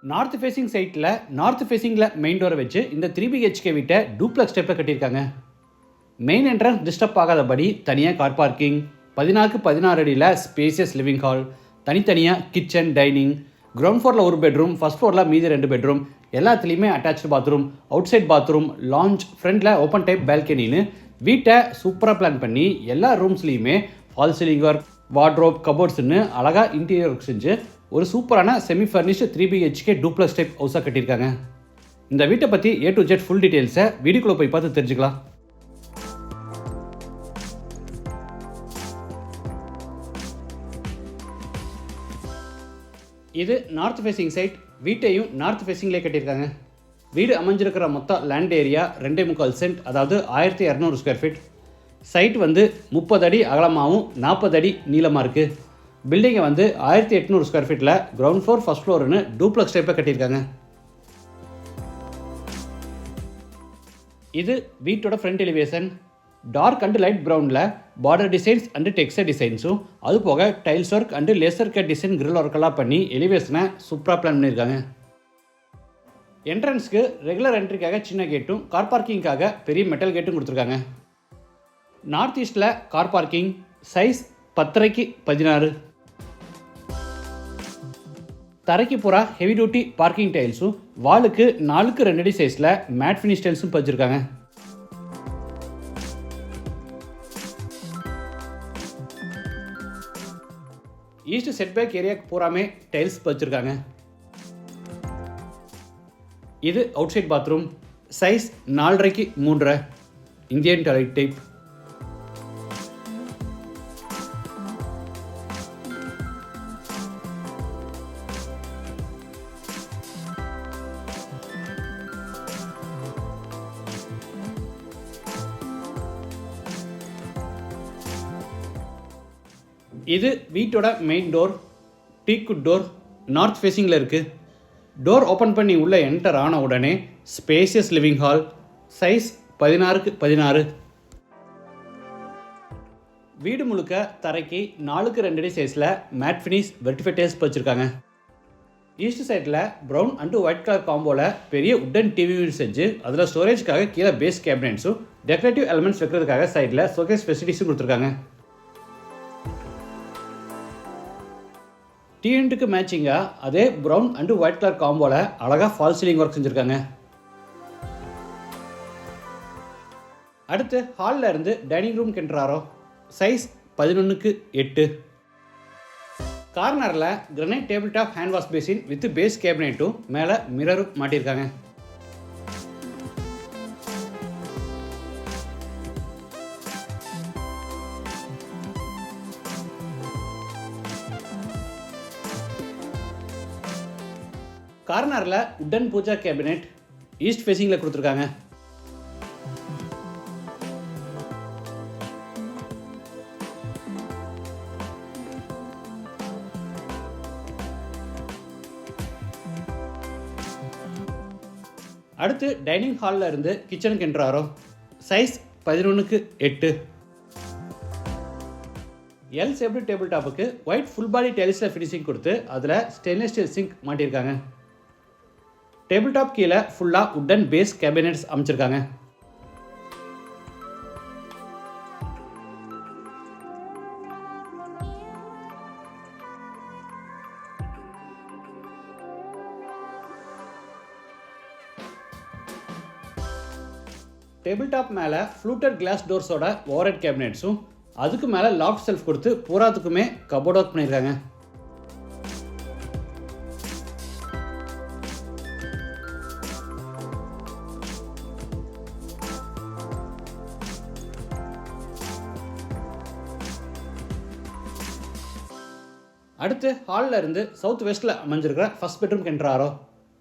North facing சைட்டில் north ஃபேசிங்கில் main டோரை வச்சு இந்த 3BHK வீட்டை டூப்ளக்ஸ் டைப்பில் கட்டியிருக்காங்க. மெயின் என்ட்ரன்ஸ் டிஸ்டர்ப் ஆகாதபடி தனியாக கார் பார்க்கிங், 16x16 அடியில் ஸ்பேசியஸ் லிவிங் ஹால், தனித்தனியாக கிச்சன், டைனிங், கிரவுண்ட் ஃப்ளோரில் ஒரு பெட்ரூம், ஃபஸ்ட் ஃப்ளோரில் மீதி 2 பெட்ரூம், எல்லாத்துலேயுமே attach bathroom, outside bathroom, lounge, ஃப்ரண்டில் ஓப்பன் டைப் பால்கனின்னு வீட்டை சூப்பராக பிளான் பண்ணி எல்லா ரூம்ஸ்லேயுமே ஃபால் சீலிங் ஒர்க், வார்ட்ரோப், கபோர்ட்ஸ்னு அழகாக இன்டீரியர் ஒர்க் செஞ்சு ஒரு சூப்பரான semi furnished 3BHK duplex type ஹவுஸாக கட்டியிருக்காங்க. இந்த வீட்டை பற்றி A to Z ஃபுல் டீட்டெயில்ஸை வீடியோக்குள்ளே போய் பார்த்து தெரிஞ்சுக்கலாம். இது நார்த் ஃபேசிங் சைட். வீட்டையும் நார்த் ஃபேசிங்லேயே கட்டியிருக்காங்க. வீடு அமைஞ்சிருக்கிற மொத்த லேண்ட் ஏரியா 2.25 சென்ட், அதாவது 1200 ஸ்கொயர் ஃபீட். சைட் 30 அடி அகலமாகவும் 40 அடி நீளமாக இருக்குது. பில்டிங்கை 1800 ஸ்கொயர் ஃபீட்டில் கிரவுண்ட் ஃப்ளோர், ஃபஸ்ட் ஃப்ளோர்னு டூப்ளக்ஸ் டைப்பில் கட்டியிருக்காங்க. இது வீட்டோட front elevation. Dark and light ப்ரௌனில் பார்டர் டிசைன்ஸ் அண்டு டெக்ஸ்டர் டிசைன்ஸும், அது போக tiles work and laser cut design grill ஒர்க்கெல்லாம் பண்ணி எலிவேஷனை சூப்பராக பிளான் பண்ணியிருக்காங்க. என்ட்ரன்ஸ்க்கு ரெகுலர் என்ட்ரிக்காக சின்ன கேட்டும், கார் பார்க்கிங்காக பெரிய மெட்டல் கேட்டும் கொடுத்துருக்காங்க. நார்த் ஈஸ்டில் கார் பார்க்கிங் சைஸ் 10x16. தரைக்கு பூரா ஹெவி டியூட்டி பார்க்கிங் டைல்ஸும், வாலுக்கு 4x2 அடி சைஸில் மேட் ஃபினிஷ் டைல்ஸும் பதிச்சிருக்காங்க. ஈஸ்ட் செட்பேக் ஏரியாவுக்கு பூராமே டைல்ஸ் பதிச்சிருக்காங்க. இது outside bathroom size 4.5x3 Indian toilet type. இது வீட்டோட main door. Teakwood door north ஃபேஸிங்கில் இருக்குது. டோர் ஓப்பன் பண்ணி உள்ளே என்டர் ஆன உடனே spacious living hall size 16x16. வீடு முழுக்க தரைக்கு 4x2 அடி சைஸில் மேட் ஃபினிஷ் வெர்டிஃபை டைல்ஸ் வச்சுருக்காங்க. ஈஸ்ட் சைடில் ப்ரௌன் அண்டு ஒயிட் கலர் காம்போவில் பெரிய உட்டன் டிவி செஞ்சு அதில் ஸ்டோரேஜ்க்காக கீழே பேஸ் கேபினட்ஸும், டெக்கரேட்டிவ் எலிமெண்ட்ஸ் வைக்கிறதுக்காக சைடில் ஷோகேஸ் ஃபெசிலிட்டிஸும் கொடுத்துருக்காங்க. டீஎன்ட்டுக்கு மேட்சிங்காக அதே ப்ரௌன் அண்டு ஒயிட் கலர் காம்போவில் அழகாக ஃபால் சீலிங் ஒர்க் செஞ்சுருக்காங்க. அடுத்து ஹாலில் இருந்து டைனிங் ரூம் கென்றாரோ சைஸ் 11x8. கார்னரில் granite table top hand wash basin with base கேபினெட்டும் மேலே மிரரும் மாட்டியிருக்காங்க. கார்னரில் உட்டன் பூஜா கேபினெட் ஈஸ்ட் ஃபேஸிங்கில் கொடுத்துருக்காங்க. அடுத்து டைனிங் ஹாலில் இருந்து கிச்சனுக்கு என்ட்ராரோ size 11x8. L shaped table டாப்புக்கு ஒயிட் ஃபுல் பாடி டைல்ஸில் ஃபினிஷிங் கொடுத்து அதில் ஸ்டெயின்லெஸ் ஸ்டீல் சிங்க் மாட்டியிருக்காங்க. டேபிள் டாப் கீழே ஃபுல்லாக உட்டன் பேஸ் கேபினெட்ஸ் அமைச்சிருக்காங்க. டேபிள் டாப் மேலே ஃப்ளூட்டட் கிளாஸ் டோர்ஸோட ஓவர்ஹெட் கேபினெட்ஸும், அதுக்கு மேலே லாஃப்ட் செல்ஃப் கொடுத்து பூராத்துக்குமே கபோர்ட் ஒர்க் பண்ணியிருக்காங்க. அடுத்து ஹாலில் இருந்து சவுத் வெஸ்ட்டில் அமைஞ்சிருக்கிற ஃபஸ்ட் பெட்ரூம் கென்றாரோ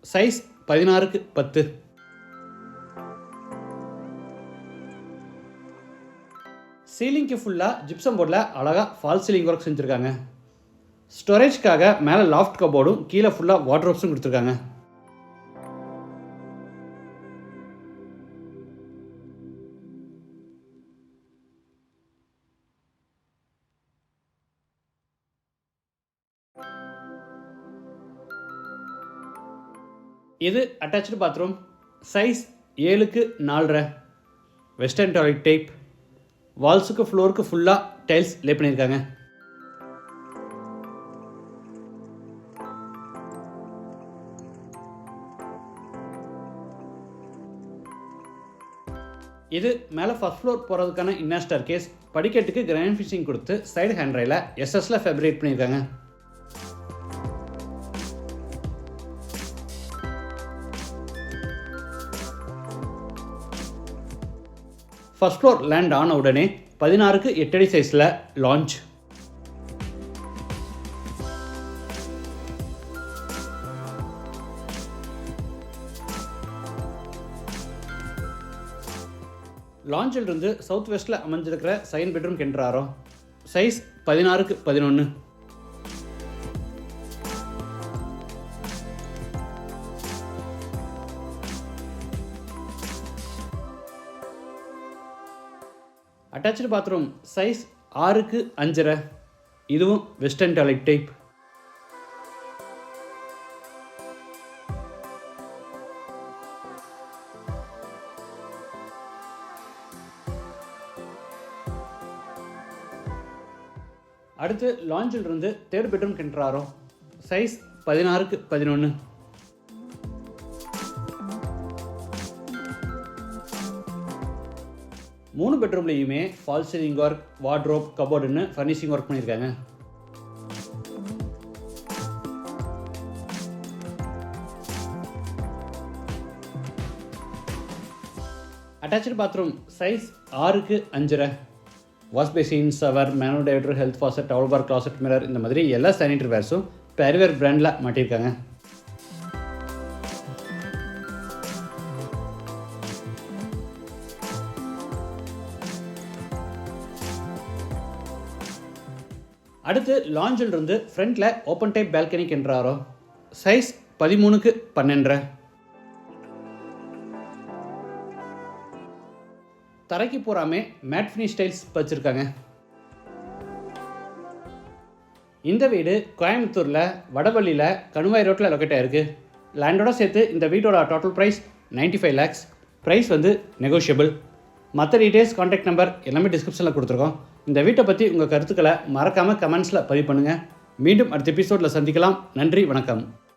சைஸ் 16x10. சீலிங்க்கு ஃபுல்லாக ஜிப்சம் போர்டில் அழகாக ஃபால் சீலிங் ஒர்க் செஞ்சுருக்காங்க. ஸ்டோரேஜ்க்காக மேலே லாஃப்ட் கபோர்டும் கீழே ஃபுல்லாக வார்ட்ரோப்ஸும் கொடுத்துருக்காங்க. இது அட்டாச்சு பாத்ரூம், சைஸ் 7க்கு 4.5, வெஸ்டர்ன் டாய்லெட் டைப். வால்ஸுக்கு ஃப்ளோருக்கு ஃபுல்லாக டைல்ஸ் லே பண்ணியிருக்காங்க. இது மேலே ஃபர்ஸ்ட் ஃப்ளோர் போகிறதுக்கான இன்னர் ஸ்டேர்கேஸ். படிக்கட்டுக்கு கிரானைட் ஃபினிஷிங் கொடுத்து சைடு ஹேண்ட் ரைல எஸ்எஸ்ல ஃபேப்ரிகேட் பண்ணியிருக்காங்க. ஃபர்ஸ்ட் ஃப்ளோர் லேண்ட் ஆன உடனே 16க்கு 8 அடி சைஸில் லான்ச். லான்ச்சிலிருந்து சவுத் வெஸ்ட்டில் அமைஞ்சிருக்கிற செகண்ட் பெட்ரூம் கென்றாரோ. சைஸ் 16க்கு 11. அட்டாச்சு பாத்ரூம், சைஸ் 6க்கு 5.5, இதுவும் வெஸ்டர்ன் டாய்லெட் டைப். அடுத்து லான்ச்சிலிருந்து தேர்ட் பெட்ரூம் கென்றாரோ. சைஸ் 16க்கு 11. மூணு பெட்ரூம்லேயுமே ஃபால் சீலிங் ஒர்க், வார்ட்ரோப், கபோர்டுன்னு ஃபர்னிஷிங் ஒர்க் பண்ணியிருக்காங்க. அட்டாச்சு பாத்ரூம், சைஸ் 6க்கு 5.5. Wash basin, shower, manual diverter, health faucet, towel bar, closet mirror, இந்த மாதிரி எல்லா சானிட்டரி வேர்ஸும் பெர்வேர் பிராண்டில் மாட்டியிருக்காங்க. அடுத்து லான்ச்சிலிருந்து ஃப்ரண்ட்டில் ஓப்பன் டைப் பால்கனி கென்றாரோ. சைஸ் 13க்கு 12. தரைக்கு போகாமே மேட் ஃபினிஷ் டைல்ஸ் வச்சுருக்காங்க. இந்த வீடு கோயம்புத்தூரில் வடபள்ளியில் கணுவாய் ரோட்டில் லொக்கேட் ஆகிருக்கு. லேண்டோட சேர்த்து இந்த வீட்டோட total price 95 lakhs. Price negotiable. மற்ற டீட்டெயில்ஸ், கான்டாக்ட் நம்பர் எல்லாமே டிஸ்கிரிப்ஷனில் கொடுத்துருக்கோம். இந்த வீட்டை பற்றி உங்கள் கருத்துக்களை மறக்காமல் கமெண்ட்ஸில் பதிவு பண்ணுங்கள். மீண்டும் அடுத்த எபிசோடில் சந்திக்கலாம். நன்றி, வணக்கம்.